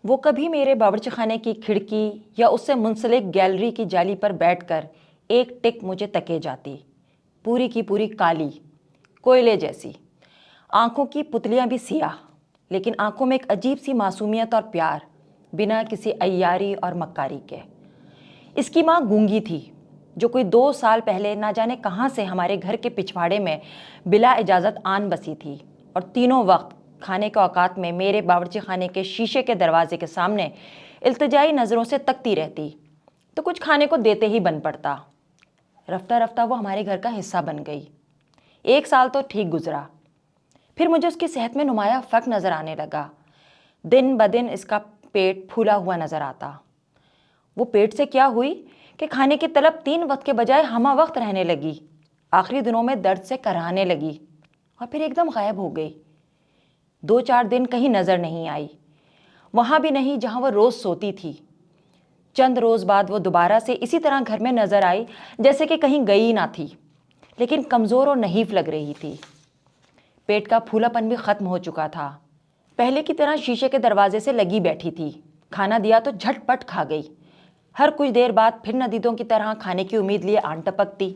وہ کبھی میرے باورچی خانے کی کھڑکی یا اس سے منسلک گیلری کی جالی پر بیٹھ کر ایک ٹک مجھے تکے جاتی، پوری کی پوری کالی، کوئلے جیسی، آنکھوں کی پتلیاں بھی سیاہ، لیکن آنکھوں میں ایک عجیب سی معصومیت اور پیار، بنا کسی عیاری اور مکاری کے۔ اس کی ماں گونگی تھی، جو کوئی 2 سال پہلے نہ جانے کہاں سے ہمارے گھر کے پچھواڑے میں بلا اجازت آن بسی تھی، اور تینوں وقت کھانے کے اوقات میں میرے باورچی خانے کے شیشے کے دروازے کے سامنے التجائی نظروں سے تکتی رہتی تو کچھ کھانے کو دیتے ہی بن پڑتا۔ رفتہ رفتہ وہ ہمارے گھر کا حصہ بن گئی۔ 1 سال تو ٹھیک گزرا، پھر مجھے اس کی صحت میں نمایاں فرق نظر آنے لگا۔ دن بدن اس کا پیٹ پھولا ہوا نظر آتا۔ وہ پیٹ سے کیا ہوئی کہ کھانے کی طلب 3 وقت کے بجائے ہمہ وقت رہنے لگی، آخری دنوں میں درد سے کراہنے لگی اور پھر ایک دم غائب ہو گئی۔ 2-4 دن کہیں نظر نہیں آئی، وہاں بھی نہیں جہاں وہ روز سوتی تھی۔ چند روز بعد وہ دوبارہ سے اسی طرح گھر میں نظر آئی، جیسے کہ کہیں گئی نہ تھی، لیکن کمزور اور نحیف لگ رہی تھی۔ پیٹ کا پھولا پن بھی ختم ہو چکا تھا، پہلے کی طرح شیشے کے دروازے سے لگی بیٹھی تھی۔ کھانا دیا تو جھٹ پٹ کھا گئی، ہر کچھ دیر بعد پھر ندیدوں کی طرح کھانے کی امید لیے آن ٹپکتی۔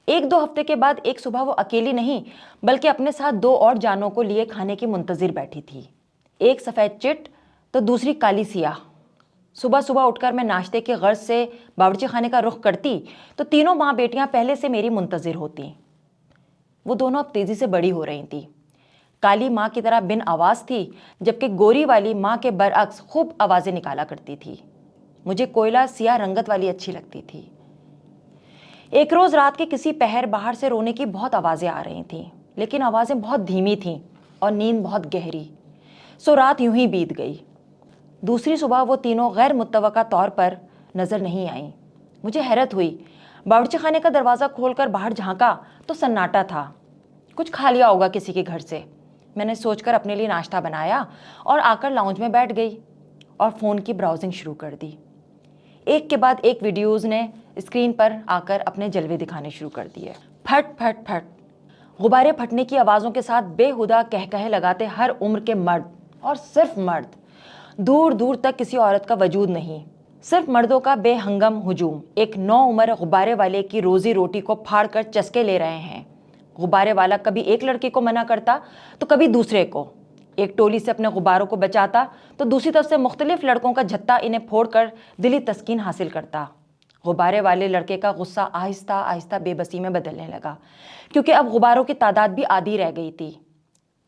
1-2 ہفتے کے بعد ایک صبح وہ اکیلی نہیں بلکہ اپنے ساتھ 2 اور جانوں کو لیے کھانے کی منتظر بیٹھی تھی، ایک سفید چٹ تو دوسری کالی سیاہ۔ صبح صبح اٹھ کر میں ناشتے کے غرض سے باورچی خانے کا رخ کرتی تو تینوں ماں بیٹیاں پہلے سے میری منتظر ہوتیں۔ وہ دونوں اب تیزی سے بڑی ہو رہی تھیں۔ کالی ماں کی طرح بن آواز تھی، جبکہ گوری والی ماں کے برعکس خوب آوازیں نکالا کرتی تھی۔ مجھے کوئلہ سیاہ رنگت والی اچھی لگتی تھی۔ ایک روز رات کے کسی پہر باہر سے رونے کی بہت آوازیں آ رہی تھیں، لیکن آوازیں بہت دھیمی تھیں اور نیند بہت گہری، سو رات یوں ہی بیت گئی۔ دوسری صبح وہ تینوں غیر متوقع طور پر نظر نہیں آئیں۔ مجھے حیرت ہوئی، باورچی خانے کا دروازہ کھول کر باہر جھانکا تو سناٹا تھا، کچھ کھا لیا ہوگا کسی کے گھر سے۔ میں نے سوچ کر اپنے لیے ناشتہ بنایا اور آ کر لاؤنج میں بیٹھ گئی اور فون کی براؤزنگ شروع کر دی۔ ایک کے بعد ایک ویڈیوز نے اسکرین پر آ کر اپنے جلوے دکھانے شروع کر دیے۔ پھٹ پھٹ پھٹ، غبارے پھٹنے کی آوازوں کے ساتھ بے ہدا کہے لگاتے ہر عمر کے مرد، اور صرف مرد، دور دور تک کسی عورت کا وجود نہیں، صرف مردوں کا بے ہنگم ہجوم ایک نوعمر غبارے والے کی روزی روٹی کو پھاڑ کر چسکے لے رہے ہیں۔ غبارے والا کبھی ایک لڑکے کو منع کرتا تو کبھی دوسرے کو، ایک ٹولی سے اپنے غباروں کو بچاتا تو دوسری طرف سے مختلف لڑکوں کا جھتا انہیں پھوڑ کر دلی تسکین حاصل کرتا۔ غبارے والے لڑکے کا غصہ آہستہ آہستہ بے بسی میں بدلنے لگا، کیونکہ اب غباروں کی تعداد بھی آدھی رہ گئی تھی۔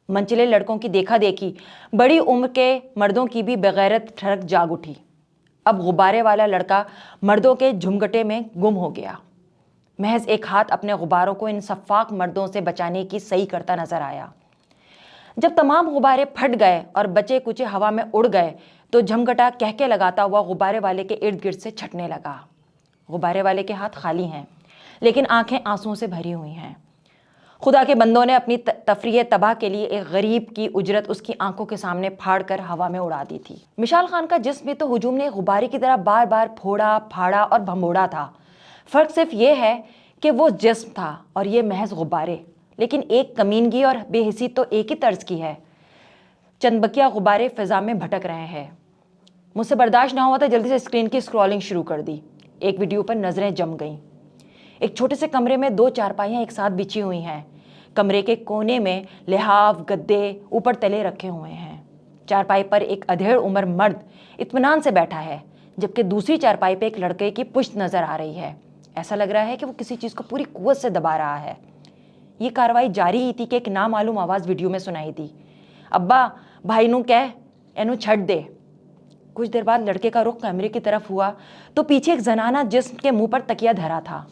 منچلے لڑکوں کی دیکھا دیکھی بڑی عمر کے مردوں کی بھی بغیرت ٹھڑک جاگ اٹھی۔ اب غبارے والا لڑکا مردوں کے جھمگٹے میں گم ہو گیا۔ محض ایک ہاتھ اپنے غباروں کو ان سفاک مردوں سے بچانے کی صحیح کرتا نظر آیا۔ جب تمام غبارے پھٹ گئے اور بچے کچے ہوا میں اڑ گئے تو جھمگٹا کہکے لگاتا ہوا غبارے والے کے ارد گرد سے چھٹنے لگا۔ غبارے والے کے ہاتھ خالی ہیں، لیکن آنکھیں آنسوؤں سے بھری ہوئی ہیں۔ خدا کے بندوں نے اپنی تفریح تباہ کے لیے ایک غریب کی اجرت اس کی آنکھوں کے سامنے پھاڑ کر ہوا میں اڑا دی تھی۔ مشال خان کا جسم بھی تو ہجوم نے غبارے کی طرح بار بار پھوڑا پھاڑا اور بھمبوڑا تھا۔ فرق صرف یہ ہے کہ وہ جسم تھا اور یہ محض غبارے، لیکن ایک کمینگی اور بے حسی تو ایک ہی طرز کی ہے۔ چند بکیا غبارے فضا میں بھٹک رہے ہیں۔ مجھ سے برداشت نہ ہوا تو جلدی سے اسکرین کی اسکرولنگ شروع کر دی۔ ایک ویڈیو پر نظریں جم گئیں۔ ایک چھوٹے سے کمرے میں 2 چارپائیاں ایک ساتھ بچھی ہوئی ہیں۔ کمرے کے کونے میں لحاف گدے اوپر تلے رکھے ہوئے ہیں۔ چارپائی پر ایک ادھیڑ عمر مرد اطمینان سے بیٹھا ہے، جبکہ دوسری چارپائی پہ ایک لڑکے کی پشت نظر آ رہی ہے۔ ایسا لگ رہا ہے کہ وہ کسی چیز کو پوری قوت سے دبا رہا ہے۔ یہ کاروائی جاری ہی تھی کہ ایک نامعلوم آواز ویڈیو میں سنائی دی، ابا بھائی نو کہہ اینو چھڈ دے۔ کچھ دیر بعد لڑکے کا رخ کیمرے کی طرف ہوا تو پیچھے ایک زنانہ جسم کے منہ پر تکیہ دھرا تھا۔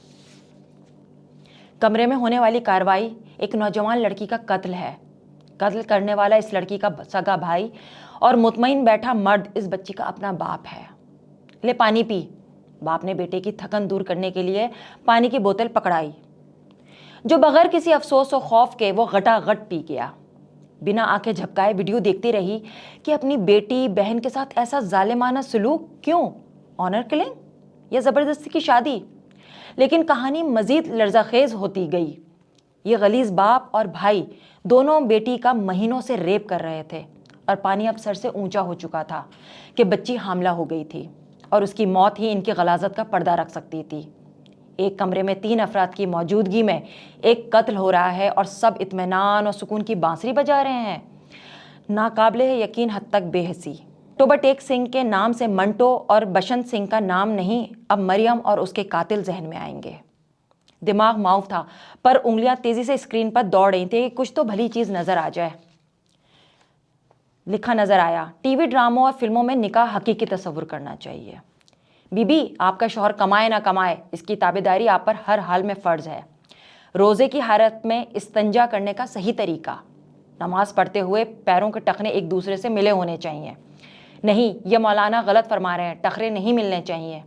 کمرے میں ہونے والی کاروائی ایک نوجوان لڑکی کا قتل ہے۔ قتل کرنے والا اس لڑکی کا سگا بھائی اور مطمئن بیٹھا مرد اس بچی کا اپنا باپ ہے۔ لے پانی پی۔ باپ نے بیٹے کی تھکن دور کرنے کے لیے پانی کی بوتل پکڑائی، جو بغیر کسی افسوس و خوف کے وہ غٹا غٹ پی گیا۔ بنا آنکھیں جھپکائے ویڈیو دیکھتی رہی کہ اپنی بیٹی بہن کے ساتھ ایسا ظالمانہ سلوک کیوں؟ آنر کلنگ یا زبردستی کی شادی؟ لیکن کہانی مزید لرزہ خیز ہوتی گئی۔ یہ غلیظ باپ اور بھائی دونوں بیٹی کا مہینوں سے ریپ کر رہے تھے اور پانی اب سر سے اونچا ہو چکا تھا کہ بچی حاملہ ہو گئی تھی اور اس کی موت ہی ان کی غلاظت کا پردہ رکھ سکتی تھی۔ ایک کمرے میں 3 افراد کی موجودگی میں ایک قتل ہو رہا ہے اور سب اطمینان اور سکون کی بانسری بجا رہے ہیں۔ ناقابل یقین حد تک بے حسی۔ ٹوبہ ٹیک سنگھ کے نام سے منٹو اور بشنت سنگھ کا نام نہیں، اب مریم اور اس کے قاتل ذہن میں آئیں گے۔ دماغ معاف تھا پر انگلیاں تیزی سے اسکرین پر دوڑ رہی تھیں کہ کچھ تو بھلی چیز نظر آ جائے۔ لکھا نظر آیا، ٹی وی ڈراموں اور فلموں میں نکاح حقیقی تصور کرنا چاہیے۔ بی بی، آپ کا شوہر کمائے نہ کمائے، اس کی تابعداری آپ پر ہر حال میں فرض ہے۔ روزے کی حالت میں استنجا کرنے کا صحیح طریقہ، نماز پڑھتے ہوئے پیروں کے ٹخنے ایک دوسرے سے ملے ہونے چاہیے۔ نہیں، یہ مولانا غلط فرما رہے ہیں، ٹخنے نہیں ملنے چاہیے،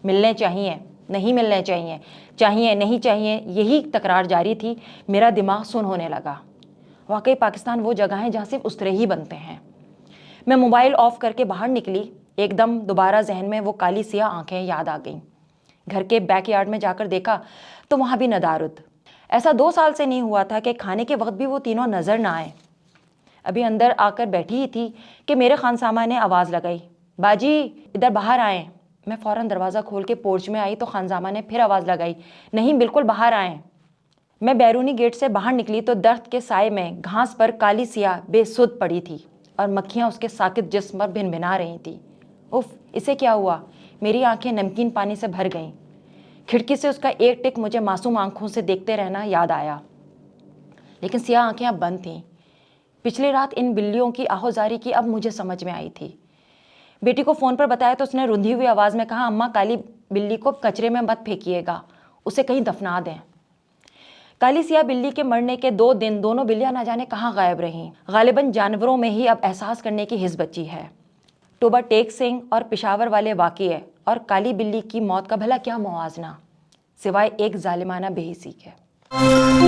ملنے چاہیے، نہیں ملنے چاہیے، چاہیے نہیں چاہیے، یہی تکرار جاری تھی۔ میرا دماغ سن ہونے لگا۔ واقعی پاکستان وہ جگہ ہے جہاں صرف استرے ہی بنتے ہیں۔ میں موبائل آف کر کے باہر نکلی، ایک دم دوبارہ ذہن میں وہ کالی سیاہ آنکھیں یاد آ گئیں۔ گھر کے بیک یارڈ میں جا کر دیکھا تو وہاں بھی ندارد۔ ایسا 2 سال سے نہیں ہوا تھا کہ کھانے کے وقت بھی وہ تینوں نظر نہ آئے۔ ابھی اندر آ کر بیٹھی ہی تھی کہ میرے خانسامہ نے آواز لگائی، باجی ادھر باہر آئیں۔ میں فوراً دروازہ کھول کے پورچ میں آئی تو خانسامہ نے پھر آواز لگائی، نہیں بالکل باہر آئیں۔ میں بیرونی گیٹ سے باہر نکلی تو درخت کے سائے میں گھاس پر کالی سیاہ بے سدھ پڑی تھی اور مکھیاں اس کے ساکت جسم پر بھن بھنا رہی تھی۔ اف، اسے کیا ہوا؟ میری آنکھیں نمکین پانی سے بھر گئیں۔ کھڑکی سے اس کا ایک ٹک مجھے معصوم آنکھوں سے دیکھتے رہنا یاد آیا، لیکن سیاہ آنکھیں اب بند تھیں۔ پچھلی رات ان بلیوں کی آہوزاری کی اب مجھے سمجھ میں آئی تھی۔ بیٹی کو فون پر بتایا تو اس نے رندھی ہوئی آواز میں کہا، اماں کالی بلی کو کچرے میں مت پھینکیے گا، اسے کہیں دفنا دیں۔ کالی سیاہ بلی کے مرنے کے 2 دن دونوں بلیاں نہ جانے کہاں غائب رہیں۔ غالباً جانوروں میں ہی اب احساس کرنے کی حس بچی ہے۔ ٹوبہ ٹیک سنگھ اور پشاور والے واقعے اور کالی بلی کی موت کا بھلا کیا موازنہ، سوائے ایک ظالمانہ بے حسی کے۔